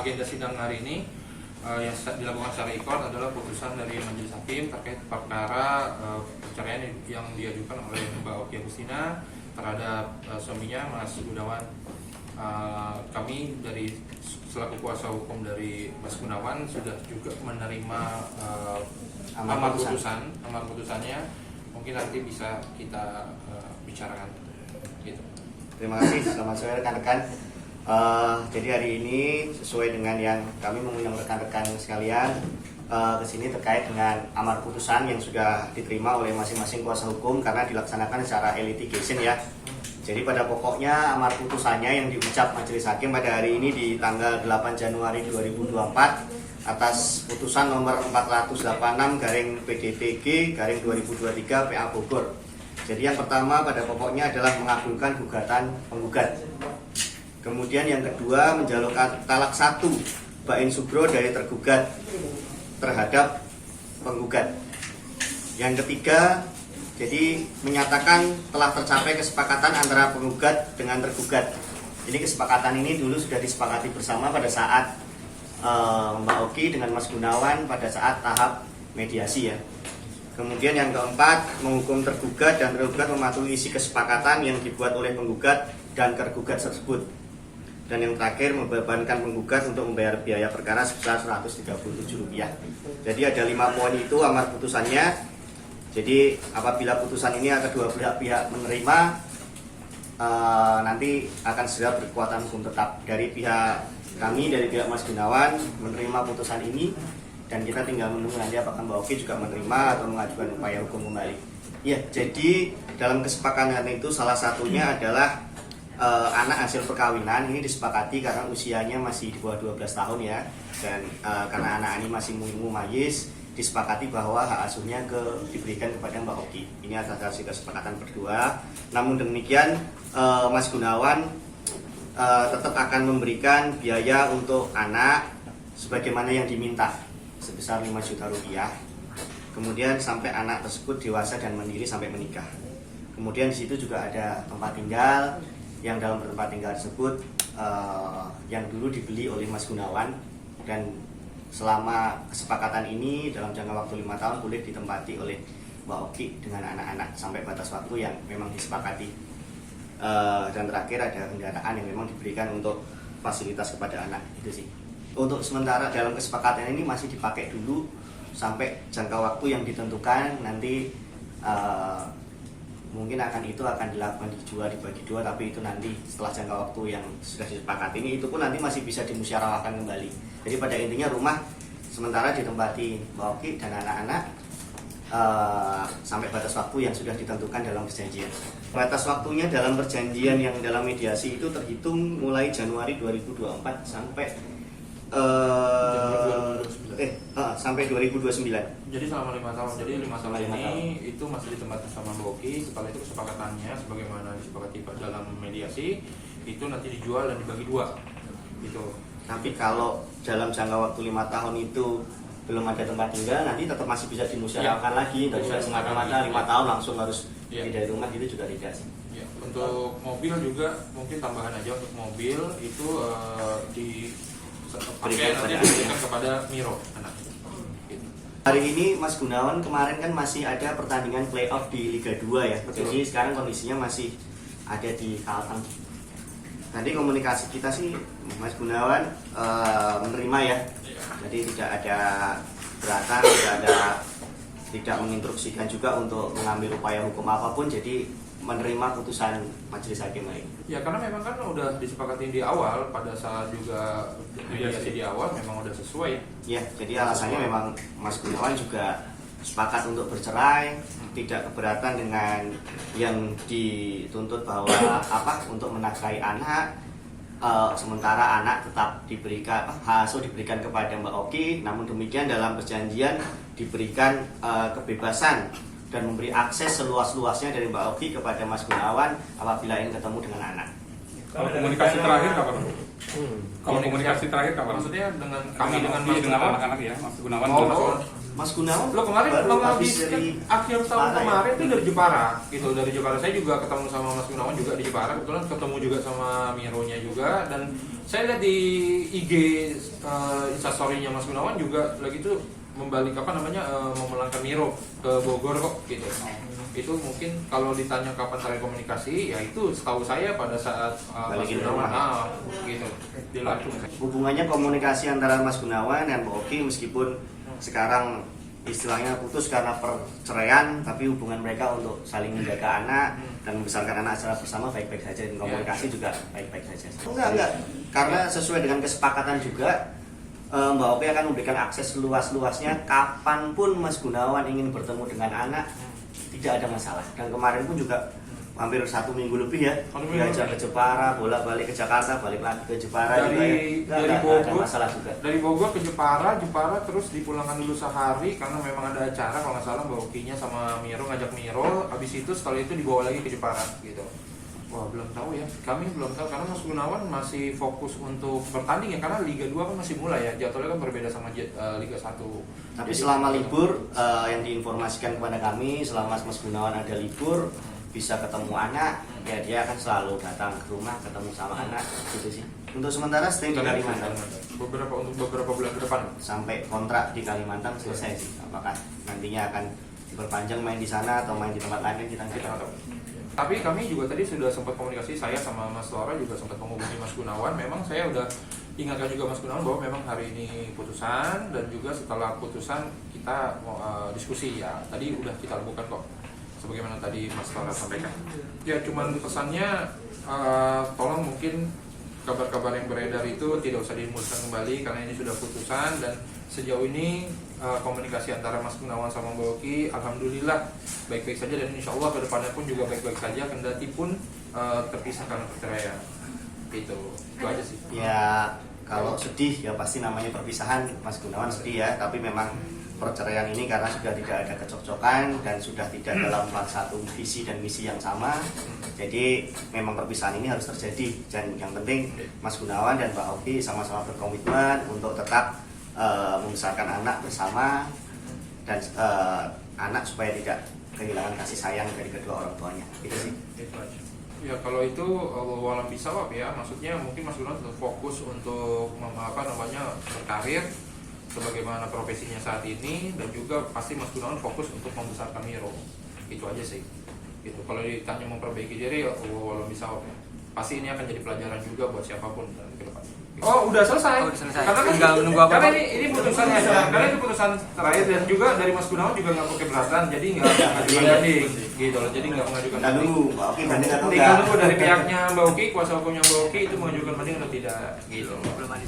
agenda sidang hari ini yang dilakukan secara ikut adalah putusan dari Majelis Hakim terkait perkara perceraian yang diajukan oleh Mbak Oki Agustina terhadap suaminya Mas Gunawan. Kami dari selaku kuasa hukum dari Mas Gunawan sudah juga menerima amar putusannya. Mungkin nanti bisa kita bicarakan. Gitu. Terima kasih, selamat sore rekan-rekan. Jadi hari ini sesuai dengan yang kami mengundang rekan-rekan sekalian ke sini terkait dengan amar putusan yang sudah diterima oleh masing-masing kuasa hukum karena dilaksanakan secara litigation ya. Jadi pada pokoknya amar putusannya yang diucap Majelis Hakim pada hari ini di tanggal 8 Januari 2024 atas putusan nomor 486/PDTG/2023 PA Bogor. Jadi yang pertama pada pokoknya adalah mengabulkan gugatan penggugat. Kemudian yang kedua menjalurkan talak 1 Bain Subro dari tergugat terhadap penggugat. Yang ketiga, jadi menyatakan telah tercapai kesepakatan antara penggugat dengan tergugat. Jadi kesepakatan ini dulu sudah disepakati bersama pada saat Mbak Oki dengan Mas Gunawan pada saat tahap mediasi ya. Kemudian yang keempat, menghukum tergugat dan tergugat mematuhi isi kesepakatan yang dibuat oleh penggugat dan tergugat tersebut. Dan yang terakhir, membebankan penggugat untuk membayar biaya perkara sebesar Rp137. Jadi ada 5 poin itu amar putusannya. Jadi apabila putusan ini kedua pihak menerima, nanti akan segera berkekuatan hukum tetap. Dari pihak kami, dari pihak Mas Gunawan menerima putusan ini. Dan kita tinggal menunggu nanti apakah Mbak Oki juga menerima atau mengajukan upaya hukum kembali. Ya, jadi dalam kesepakatan itu salah satunya adalah anak hasil perkawinan ini disepakati karena usianya masih di bawah 12 tahun ya. Dan karena anak ini masih mumayyiz, disepakati bahwa hak asuhnya diberikan kepada Mbak Oki. Ini atas hasil kesepakatan berdua. Namun demikian Mas Gunawan tetap akan memberikan biaya untuk anak sebagaimana yang diminta sebesar Rp5 juta. Kemudian sampai anak tersebut dewasa dan mandiri sampai menikah. Kemudian di situ juga ada tempat tinggal yang dalam tempat tinggal tersebut yang dulu dibeli oleh Mas Gunawan dan selama kesepakatan ini dalam jangka waktu 5 tahun boleh ditempati oleh Mbak Oki dengan anak-anak sampai batas waktu yang memang disepakati. Dan terakhir ada kendaraan yang memang diberikan untuk fasilitas kepada anak, itu sih. Untuk sementara dalam kesepakatan ini masih dipakai dulu sampai jangka waktu yang ditentukan. Nanti mungkin akan dilakukan dijual dibagi dua, tapi itu nanti setelah jangka waktu yang sudah disepakati ini, itu pun nanti masih bisa dimusyawarahkan kembali. Jadi pada intinya rumah sementara ditempati Mbak Oki dan anak-anak sampai batas waktu yang sudah ditentukan dalam perjanjian. Batas waktunya dalam perjanjian yang dalam mediasi itu terhitung mulai Januari 2024 sampai sampai 2029. Jadi selama 5 tahun. Jadi 5 tahun ini itu masih ditempatkan sama Mbak Oki. Setelah itu kesepakatannya sebagaimana disepakati dalam mediasi itu nanti dijual dan dibagi dua. Gitu. Tapi kalau dalam jangka waktu 5 tahun itu belum ada tempat tinggal, nanti tetap masih bisa dimusyawarahkan lagi. Tidak bisa semata-mata 5 tahun langsung harus dari rumah, itu juga tidak sih. Ya. Untuk mobil juga mungkin tambahan aja, untuk mobil itu diberikan kepada Miro anak. Gitu. Hari ini Mas Gunawan kemarin kan masih ada pertandingan playoff di Liga 2 ya. Jadi sekarang kondisinya masih ada di Kalteng. Tadi komunikasi kita sih Mas Gunawan menerima ya. Jadi tidak ada keberatan, tidak menginstruksikan juga untuk mengambil upaya hukum apapun. Jadi menerima putusan Majelis Hakim ini. Ya karena memang kan udah disepakati di awal, pada saat juga mediasi di awal memang udah sesuai. Ya, jadi alasannya memang Mas Gunawan juga sepakat untuk bercerai, tidak keberatan dengan yang dituntut bahwa untuk menafkahi anak, sementara anak tetap diberikan hak asuh diberikan kepada Mbak Oki. Namun demikian dalam perjanjian diberikan kebebasan dan memberi akses seluas-luasnya dari Mbak Oki kepada Mas Gunawan apabila ingin ketemu dengan anak. Kalau komunikasi terakhir kapan? Kalau komunikasi terakhir kapan? Maksudnya dengan anak-anak ya, Mas Gunawan. Mas Gunawan Lo kemarin baru habis menghabiskan dari akhir tahun Jepara ya? kemarin itu dari Jepara gitu. Dari Jepara saya juga ketemu sama Mas Gunawan juga di Jepara, kebetulan ketemu juga sama Miro-nya juga, dan saya lihat di IG instastory-nya Mas Gunawan juga lagi tuh membalik memulangkan Miro ke Bogor kok gitu. Itu mungkin kalau ditanya kapan terakhir komunikasi, ya itu setahu saya pada saat Mas Balikin Gunawan rumah. gitu dilakukan. Hubungannya komunikasi antara Mas Gunawan dan Mbak Oki meskipun sekarang istilahnya putus karena perceraian, tapi hubungan mereka untuk saling menjaga anak dan membesarkan anak secara bersama baik-baik saja, dan komunikasi juga baik-baik saja. Enggak, karena sesuai dengan kesepakatan juga Mbak Oki akan memberikan akses luas-luasnya kapanpun Mas Gunawan ingin bertemu dengan anak, tidak ada masalah. Dan kemarin pun juga hampir 1 minggu lebih ya, diajak ke Jepara, bolak-balik ke Jakarta, balik lagi ke Jepara juga ya. dari Nggak ada Bogor masalah juga. Dari Bogor ke Jepara terus dipulangkan dulu sehari karena memang ada acara kalau nggak salah Mbak Okinya sama Miro ngajak Miro, habis itu setelah itu dibawa lagi ke Jepara gitu. Wah, belum tahu ya, kami belum tahu karena Mas Gunawan masih fokus untuk bertanding ya, karena Liga 2 kan masih mulai ya, jadwalnya kan berbeda sama Liga 1. Tapi Jadi, selama libur yang diinformasikan kepada kami, selama Mas Gunawan ada libur bisa ketemu anak, ya dia akan selalu datang ke rumah ketemu sama anak gitu sih. Untuk sementara stay di Kalimantan untuk beberapa bulan ke depan. sampai kontrak di Kalimantan selesai sih. Apakah nantinya akan diperpanjang main di sana atau main di tempat lain kita nggak Kita tahu. nggak tahu. Tapi kami juga tadi sudah sempat komunikasi, saya sama Mas Lora juga sempat menghubungi Mas Gunawan. Memang saya udah ingatkan juga Mas Gunawan bahwa memang hari ini putusan, dan juga setelah putusan kita mau diskusi ya. Tadi udah kita lakukan kok, sebagaimana tadi Mas Lora sampaikan. Ya cuman pesannya tolong mungkin kabar-kabar yang beredar itu tidak usah dimulskan kembali karena ini sudah putusan, dan sejauh ini komunikasi antara Mas Gunawan sama Mbak Oki alhamdulillah baik-baik saja, dan insya Allah kedepannya pun juga baik-baik saja, kendati pun terpisah karena perceraian gitu. Itu aja sih. Ya kalau sedih ya pasti namanya perpisahan, Mas Gunawan sedih ya, tapi memang perceraian ini karena sudah tidak ada kecocokkan dan sudah tidak dalam satu visi dan misi yang sama, jadi memang perpisahan ini harus terjadi. Dan yang penting Mas Gunawan dan Mbak Oki sama-sama berkomitmen untuk tetap membesarkan anak bersama, dan anak supaya tidak kehilangan kasih sayang dari kedua orang tuanya. Itu sih. Itu aja. Ya kalau itu walau bisa ya, maksudnya mungkin Mas Gunawan tetap fokus untuk berkarir sebagaimana profesinya saat ini, dan juga pasti Mas Gunawan fokus untuk membesarkan Miro. Itu aja sih. Gitu. Kalau ditanya memperbaiki diri ya walau bisa ya. Pasti ini akan jadi pelajaran juga buat siapapun ke depan. Oh, udah selesai. Oh, udah selesai. Karena kan Tinggal menunggu apa, karena Pak? ini putusannya ya. Karena itu putusan terakhir, dan juga dari Mas Gunawan juga nggak pakai keberatan, jadi nggak mengajukan banding gitu loh. Jadi nggak mengajukan Kita banding. dulu Mbak Oki banding atau Tinggal enggak? nunggu dari pihaknya Mbak Oki, kuasa hukumnya Mbak Oki itu mengajukan banding atau tidak gitu. Belum ada.